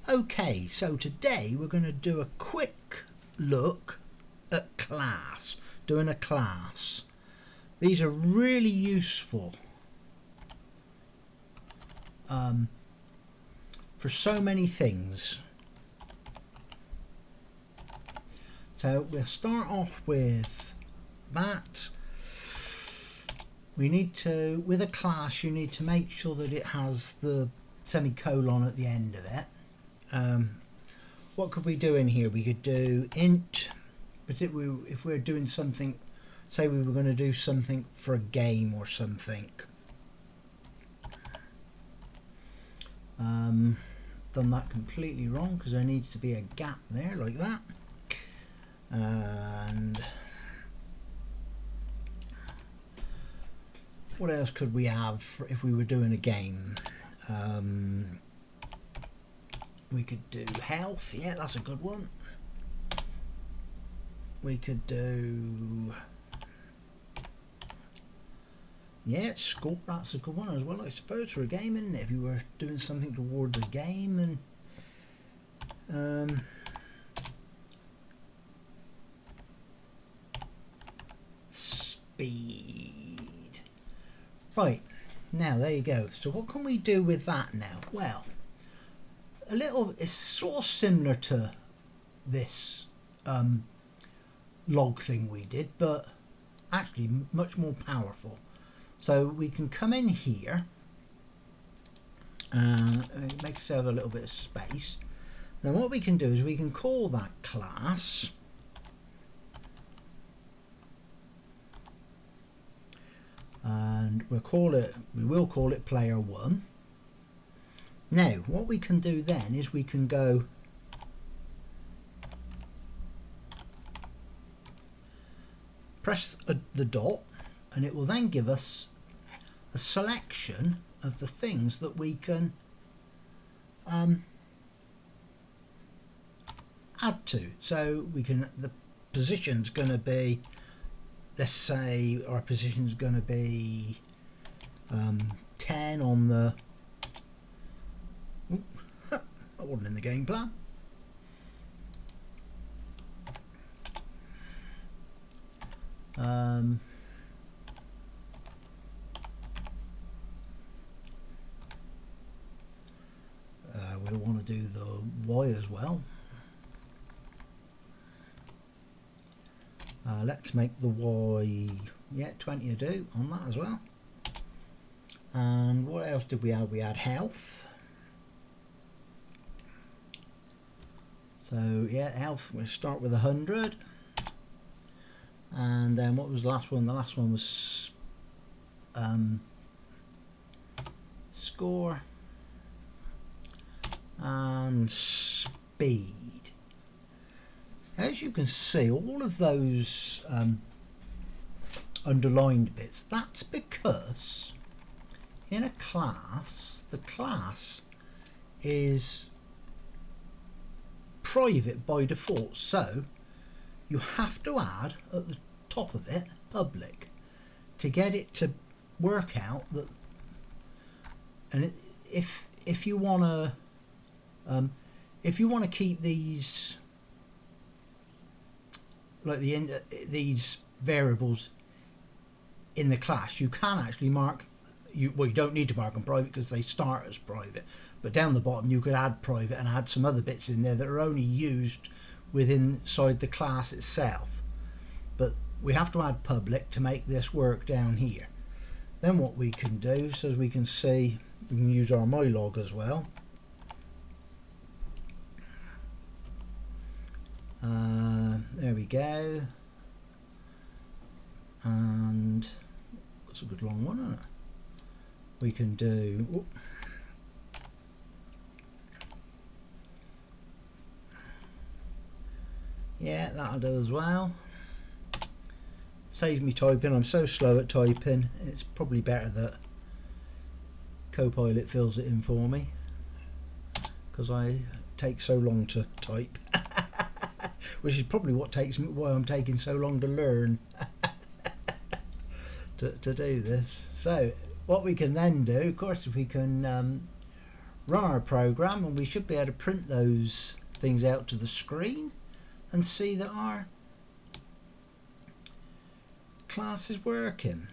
Okay, so today we're going to do a quick look at class, doing a class. These are really useful for so many things. So we'll start off with that. We need to, with a class, you need to make sure that it has the semicolon at the end of it. What could we do in here? We could do int, particularly if we're doing something, say we were going to do something for a game or something. Done that completely wrong because there needs to be a gap there like that. And what else could we have if we were doing a game? We could do health, yeah, that's a good one. We could do, yeah, score, that's a good one as well, I suppose, for a game, isn't it? If you were doing something towards a game. And speed. Right, now there you go. So what can we do with that now? Well, it's sort of similar to this log thing we did, but actually much more powerful. So we can come in here and make ourselves a little bit of space. Then what we can do is we can call that class and we will call it player 1. Now what we can do then is we can go press the dot, and it will then give us a selection of the things that we can add to. So we can, the position's going to be, let's say our position's going to be 10 on the, that wasn't in the game plan. We'll want to do the Y as well. Let's make the Y, yeah, 20 to do on that as well. And what else did we add? We had health. So yeah, health, we'll start with 100. And then what was the last one? The last one was score and speed. As you can see, all of those underlined bits, that's because in a class, the class is private by default, so you have to add at the top of it public to get it to work out that. And if you want to keep these like these variables in the class, you can actually mark you don't need to mark them private because they start as private, but down the bottom you could add private and add some other bits in there that are only used inside the class itself. But we have to add public to make this work down here. Then what we can do, so as we can see, we can use our mylog as well. There we go. And that's a good long one, isn't it? We can do, whoop. Yeah, that'll do as well. Saves me typing. I'm so slow at typing. It's probably better that Copilot fills it in for me because I take so long to type. Which is probably why I'm taking so long to learn to do this. So what we can then do, of course, if we can run our program, and we should be able to print those things out to the screen and see that our class is working.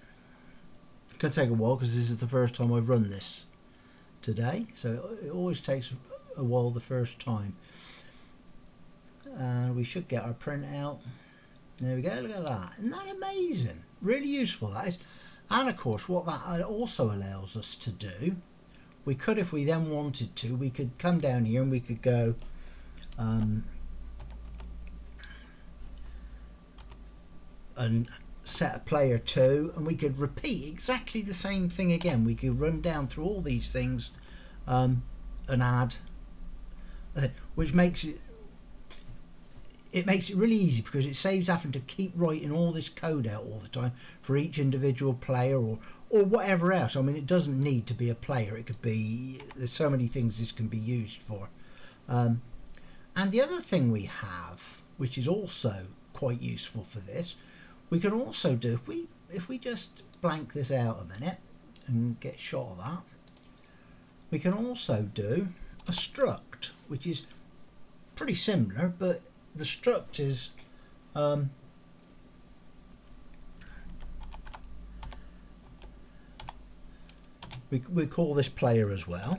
It's going to take a while because this is the first time I've run this today, so it always takes a while the first time. And we should get our print out. There we go, look at that. Isn't that amazing? Really useful, that is. And of course, what that also allows us to do, we could, if we then wanted to, we could come down here and we could go and set a player 2, and we could repeat exactly the same thing again. We could run down through all these things and add, which makes it really easy, because it saves having to keep writing all this code out all the time for each individual player or whatever else. I mean, it doesn't need to be a player. It could be, there's so many things this can be used for. And the other thing we have, which is also quite useful for this, we can also do, if we just blank this out a minute and get shot of that, we can also do a struct, which is pretty similar, but the struct is we call this player as well.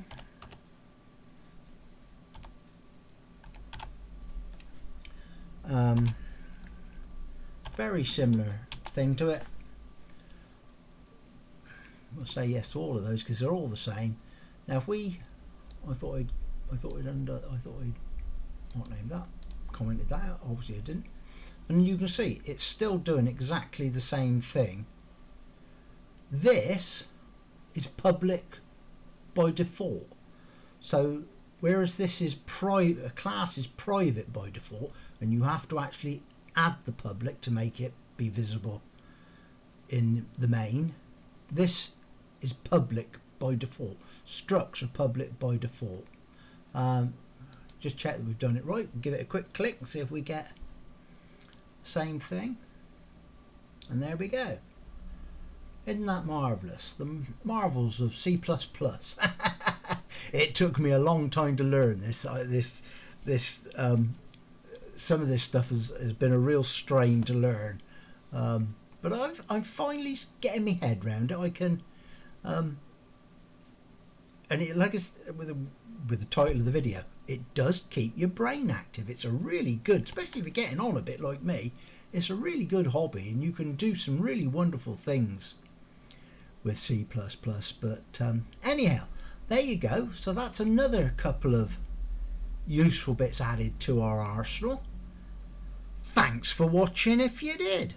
Very similar thing to it. We'll say yes to all of those because they're all the same. Now, if we, I thought I'd not named that, commented that out. Obviously, I didn't. And you can see it's still doing exactly the same thing. This is public by default. So whereas this is private, a class is private by default, and you have to actually add the public to make it be visible in the main. This is public by default. Structs are public by default. Just check that we've done it right. Give it a quick click and see if we get the same thing. And there we go. Isn't that marvellous? The marvels of C++. It took me a long time to learn this. Some of this stuff has been a real strain to learn, but I'm finally getting my head round it. I can, and it, like with the title of the video, it does keep your brain active. It's a really good, especially if you're getting on a bit like me, it's a really good hobby, and you can do some really wonderful things with C++. But anyhow, there you go. So that's another couple of useful bits added to our arsenal. Thanks for watching if you did.